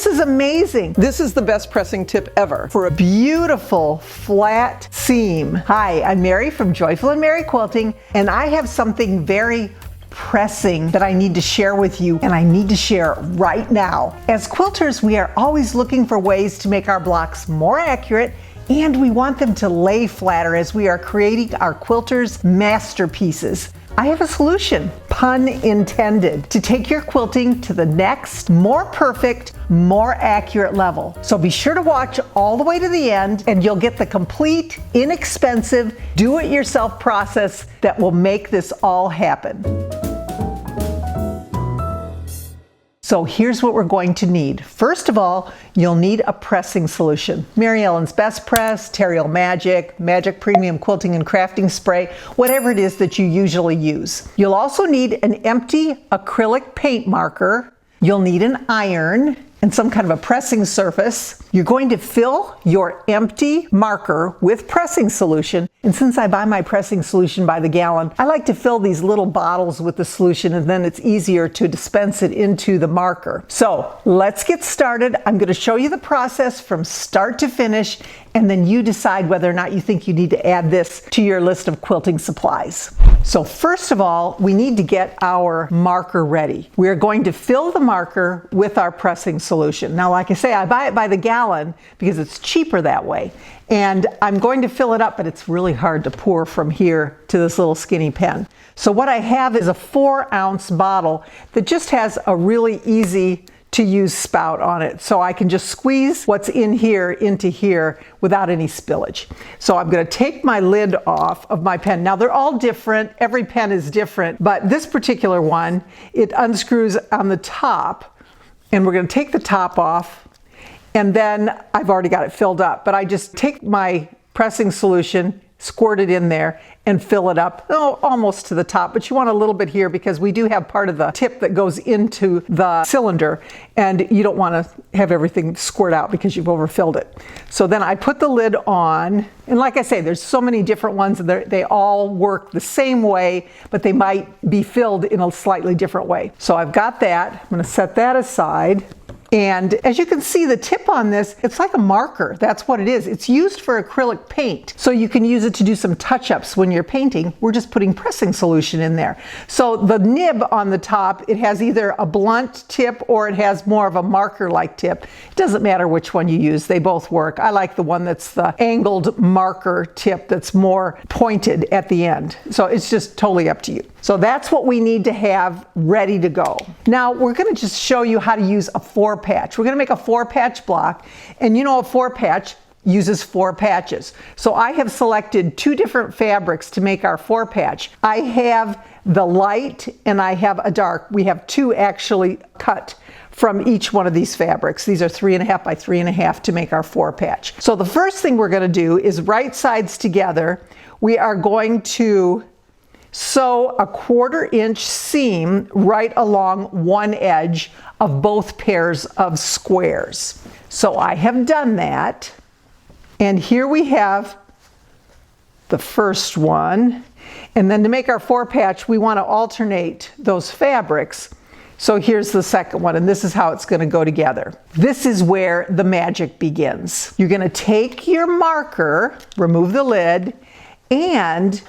This is amazing. This is the best pressing tip ever for a beautiful flat seam. Hi, I'm Mary from Joyful and Mary Quilting, and I have something very pressing that I need to share with you, and I need to share right now. As quilters, we are always looking for ways to make our blocks more accurate, and we want them to lay flatter as we are creating our quilters' masterpieces. I have a solution, pun intended, to take your quilting to the next, more perfect, more accurate level. So be sure to watch all the way to the end, and you'll get the complete, inexpensive, do-it-yourself process that will make this all happen. So here's what we're going to need. First of all, you'll need a pressing solution. Mary Ellen's Best Press, Terrial Magic, Magic Premium Quilting and Crafting Spray, whatever it is that you usually use. You'll also need an empty acrylic paint marker. You'll need an iron and some kind of a pressing surface. You're going to fill your empty marker with pressing solution. And since I buy my pressing solution by the gallon, I like to fill these little bottles with the solution, and then it's easier to dispense it into the marker. So let's get started. I'm going to show you the process from start to finish, and then you decide whether or not you think you need to add this to your list of quilting supplies. So first of all, we need to get our marker ready. We're going to fill the marker with our pressing solution. Now, like I say, I buy it by the gallon because it's cheaper that way. And I'm going to fill it up, but it's really hard to pour from here to this little skinny pen. So what I have is a 4-ounce bottle that just has a really easy to use spout on it. So I can just squeeze what's in here into here without any spillage. So I'm going to take my lid off of my pen. Now they're all different. Every pen is different, but this particular one, it unscrews on the top, and we're going to take the top off. And then I've already got it filled up, but I just take my pressing solution, squirt it in there, and fill it up, almost to the top, but you want a little bit here because we do have part of the tip that goes into the cylinder, and you don't want to have everything squirt out because you've overfilled it. So then I put the lid on, and like I say, there's so many different ones, and they all work the same way, but they might be filled in a slightly different way. So I've got that. I'm going to set that aside. And as you can see, the tip on this, it's like a marker. That's what it is. It's used for acrylic paint. So you can use it to do some touch-ups when you're painting. We're just putting pressing solution in there. So the nib on the top, it has either a blunt tip or it has more of a marker-like tip. It doesn't matter which one you use. They both work. I like the one that's the angled marker tip that's more pointed at the end. So it's just totally up to you. So that's what we need to have ready to go. Now we're going to just show you how to use a 4-patch. We're going to make a 4-patch block, and you know a 4-patch uses 4 patches. So I have selected 2 different fabrics to make our 4-patch. I have the light and I have a dark. We have 2 actually cut from each one of these fabrics. These are 3.5 by 3.5 to make our 4-patch. So the first thing we're going to do is right sides together. We are going to sew a 1/4 inch seam right along one edge of both pairs of squares. So I have done that, and here we have the first one. And then to make our 4-patch, we want to alternate those fabrics. So here's the second one, and this is how it's going to go together. This is where the magic begins. You're going to take your marker, remove the lid, and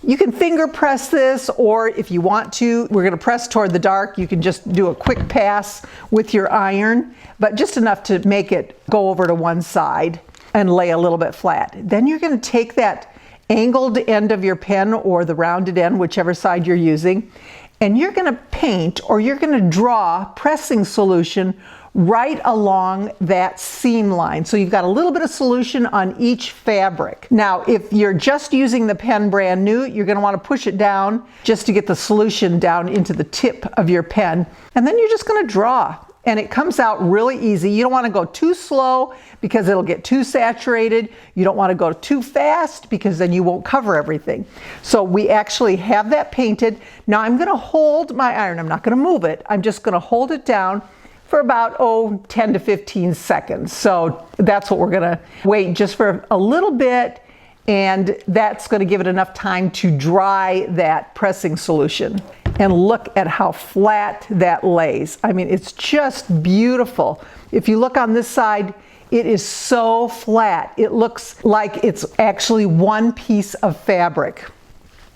you can finger press this, or if you want to, we're going to press toward the dark. You can just do a quick pass with your iron, but just enough to make it go over to one side and lay a little bit flat. Then you're going to take that angled end of your pen or the rounded end, whichever side you're using, and you're going to paint, or you're going to draw pressing solution right along that seam line. So you've got a little bit of solution on each fabric. Now, if you're just using the pen brand new, you're going to want to push it down just to get the solution down into the tip of your pen. And then you're just going to draw. And it comes out really easy. You don't want to go too slow because it'll get too saturated. You don't want to go too fast because then you won't cover everything. So we actually have that painted. Now I'm going to hold my iron. I'm not going to move it. I'm just going to hold it down for about 10 to 15 seconds. So that's what we're going to wait just for a little bit, and that's going to give it enough time to dry that pressing solution. And look at how flat that lays. I mean, it's just beautiful. If you look on this side, it is so flat. It looks like it's actually one piece of fabric.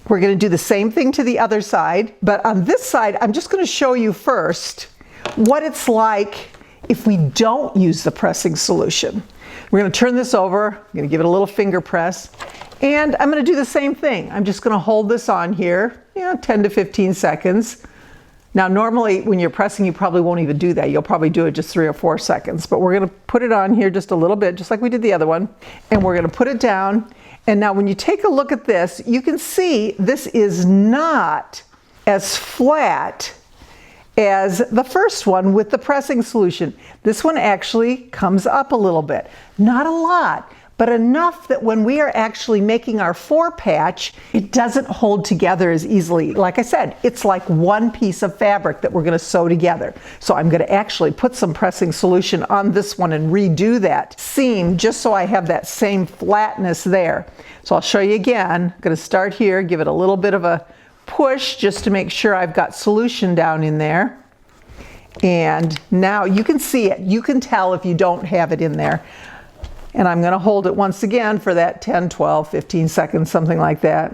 We're going to do the same thing to the other side, but on this side, I'm just going to show you first what it's like if we don't use the pressing solution. We're going to turn this over. I'm going to give it a little finger press, and I'm going to do the same thing. I'm just going to hold this on here, 10 to 15 seconds. Now, normally when you're pressing, you probably won't even do that. You'll probably do it just 3 or 4 seconds, but we're going to put it on here just a little bit, just like we did the other one, and we're going to put it down. And now when you take a look at this, you can see this is not as flat as the first one with the pressing solution. This one actually comes up a little bit. Not a lot, but enough that when we are actually making our 4 patch, it doesn't hold together as easily. Like I said, it's like one piece of fabric that we're going to sew together. So I'm going to actually put some pressing solution on this one and redo that seam just so I have that same flatness there. So I'll show you again. I'm going to start here, give it a little bit of a push just to make sure I've got solution down in there. And now you can see it. You can tell if you don't have it in there. And I'm going to hold it once again for that 10, 12, 15 seconds, something like that.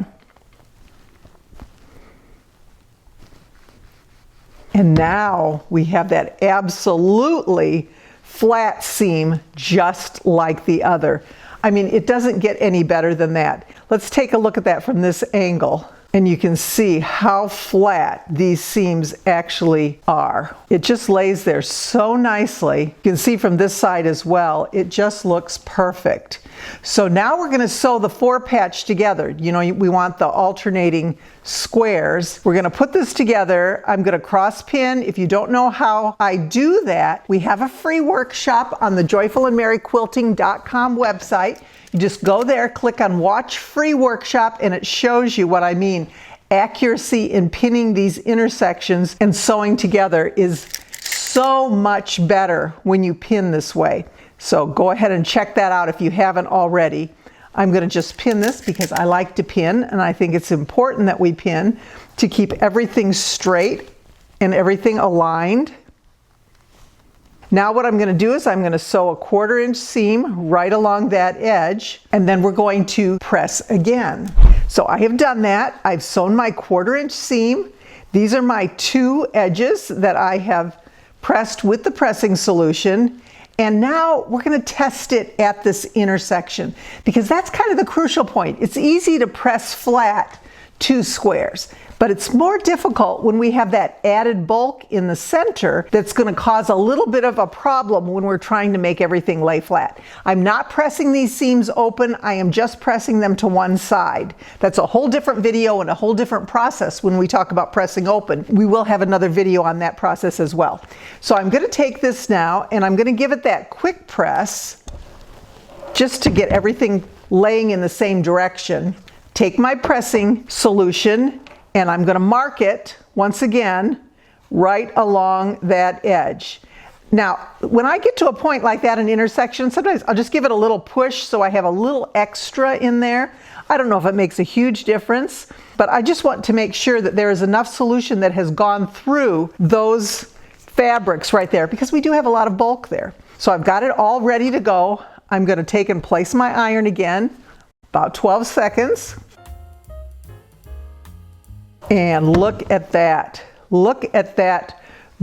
And now we have that absolutely flat seam just like the other. I mean, it doesn't get any better than that. Let's take a look at that from this angle. And you can see how flat these seams actually are. It just lays there so nicely. You can see from this side as well, it just looks perfect. So now we're going to sew the 4 patch together. We want the alternating squares. We're going to put this together. I'm going to cross pin. If you don't know how I do that, we have a free workshop on the joyfulandmerryquilting.com website. You just go there, click on Watch Free Workshop, and it shows you what I mean. Accuracy in pinning these intersections and sewing together is so much better when you pin this way. So go ahead and check that out if you haven't already. I'm going to just pin this because I like to pin, and I think it's important that we pin to keep everything straight and everything aligned. Now what I'm going to do is I'm going to sew a 1/4 inch seam right along that edge, and then we're going to press again. So I have done that. I've sewn my 1/4 inch seam. These are my 2 edges that I have pressed with the pressing solution. And now we're going to test it at this intersection because that's kind of the crucial point. It's easy to press flat 2 squares, but it's more difficult when we have that added bulk in the center that's going to cause a little bit of a problem when we're trying to make everything lay flat. I'm not pressing these seams open, I am just pressing them to one side. That's a whole different video and a whole different process when we talk about pressing open. We will have another video on that process as well. So I'm going to take this now and I'm going to give it that quick press just to get everything laying in the same direction. Take my pressing solution and I'm going to mark it once again right along that edge. Now, when I get to a point like that, an intersection, sometimes I'll just give it a little push so I have a little extra in there. I don't know if it makes a huge difference, but I just want to make sure that there is enough solution that has gone through those fabrics right there because we do have a lot of bulk there. So I've got it all ready to go. I'm going to take and place my iron again, about 12 seconds. And look at that. Look at that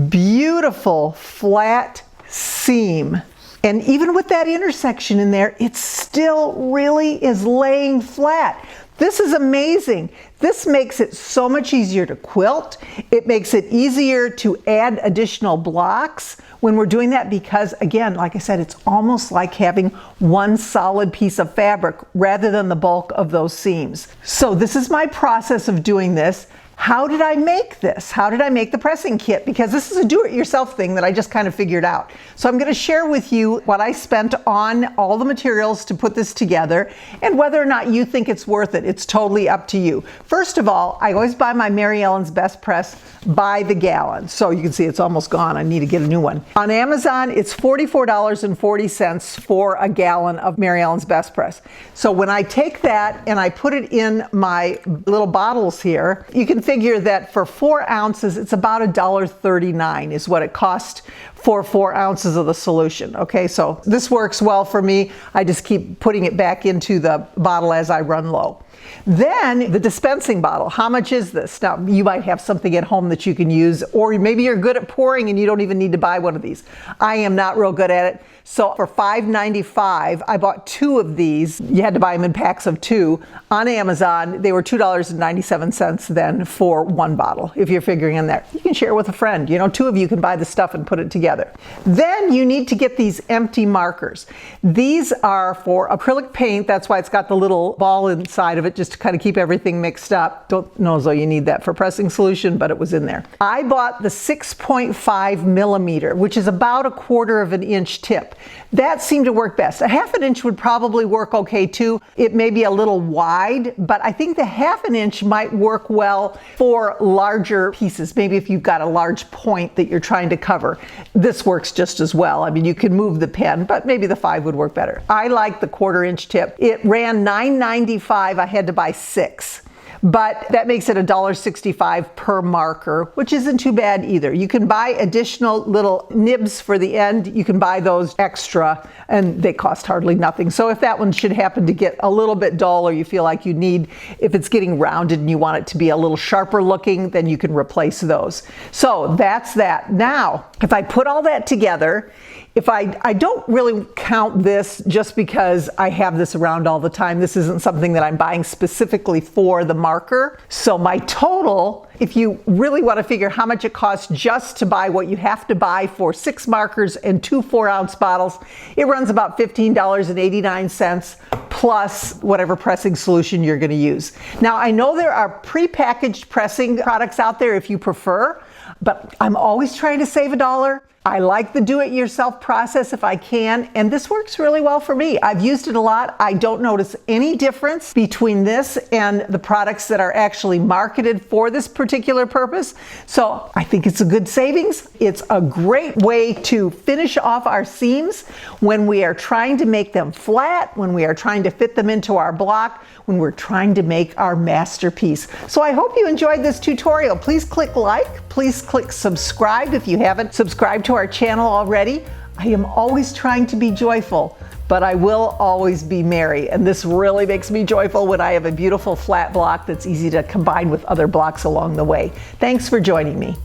beautiful flat seam. And even with that intersection in there, it still really is laying flat. This is amazing. This makes it so much easier to quilt. It makes it easier to add additional blocks when we're doing that because, again, like I said, it's almost like having one solid piece of fabric rather than the bulk of those seams. So this is my process of doing this. How did I make this? How did I make the pressing kit? Because this is a do-it-yourself thing that I just kind of figured out. So I'm going to share with you what I spent on all the materials to put this together and whether or not you think it's worth it. It's totally up to you. First of all, I always buy my Mary Ellen's Best Press by the gallon. So you can see it's almost gone. I need to get a new one. On Amazon, it's $44.40 for a gallon of Mary Ellen's Best Press. So when I take that and I put it in my little bottles here, you can fit figure that for 4 ounces, it's about $1.39 is what it cost for 4 ounces of the solution. Okay, so this works well for me. I just keep putting it back into the bottle as I run low. Then the dispensing bottle, how much is this? Now, you might have something at home that you can use, or maybe you're good at pouring and you don't even need to buy one of these. I am not real good at it. So for $5.95, I bought 2 of these. You had to buy them in packs of 2 on Amazon. They were $2.97 then for 1 bottle, if you're figuring in there. You can share with a friend. You know, 2 of you can buy the stuff and put it together. Then you need to get these empty markers. These are for acrylic paint. That's why it's got the little ball inside of it, just to kind of keep everything mixed up. Don't know as though you need that for pressing solution, but it was in there. I bought the 6.5 millimeter, which is about 1/4 of an inch tip. That seemed to work best. 1/2 inch would probably work okay too. It may be a little wide, but I think the 1/2 inch might work well for larger pieces. Maybe if you've got a large point that you're trying to cover, this works just as well. I mean, you can move the pen, but maybe the 5 would work better. I like the 1/4 inch tip. It ran $9.95. I had to buy 6. But that makes it $1.65 per marker, which isn't too bad either. You can buy additional little nibs for the end. You can buy those extra, and they cost hardly nothing. So if that one should happen to get a little bit dull, or you feel like you need, if it's getting rounded and you want it to be a little sharper looking, then you can replace those. So that's that. Now, if I put all that together, if I don't really count this just because I have this around all the time. This isn't something that I'm buying specifically for the marker. So my total, if you really want to figure how much it costs just to buy what you have to buy for 6 markers and 2 4-ounce bottles, it runs about $15.89 plus whatever pressing solution you're going to use. Now, I know there are pre-packaged pressing products out there if you prefer, but I'm always trying to save $1. I like the do-it-yourself process if I can, and this works really well for me. I've used it a lot. I don't notice any difference between this and the products that are actually marketed for this particular purpose. So I think it's a good savings. It's a great way to finish off our seams when we are trying to make them flat, when we are trying to fit them into our block, when we're trying to make our masterpiece. So I hope you enjoyed this tutorial. Please click like, please click subscribe if you haven't subscribed to our channel already. I am always trying to be joyful, but I will always be merry. And this really makes me joyful when I have a beautiful flat block that's easy to combine with other blocks along the way. Thanks for joining me.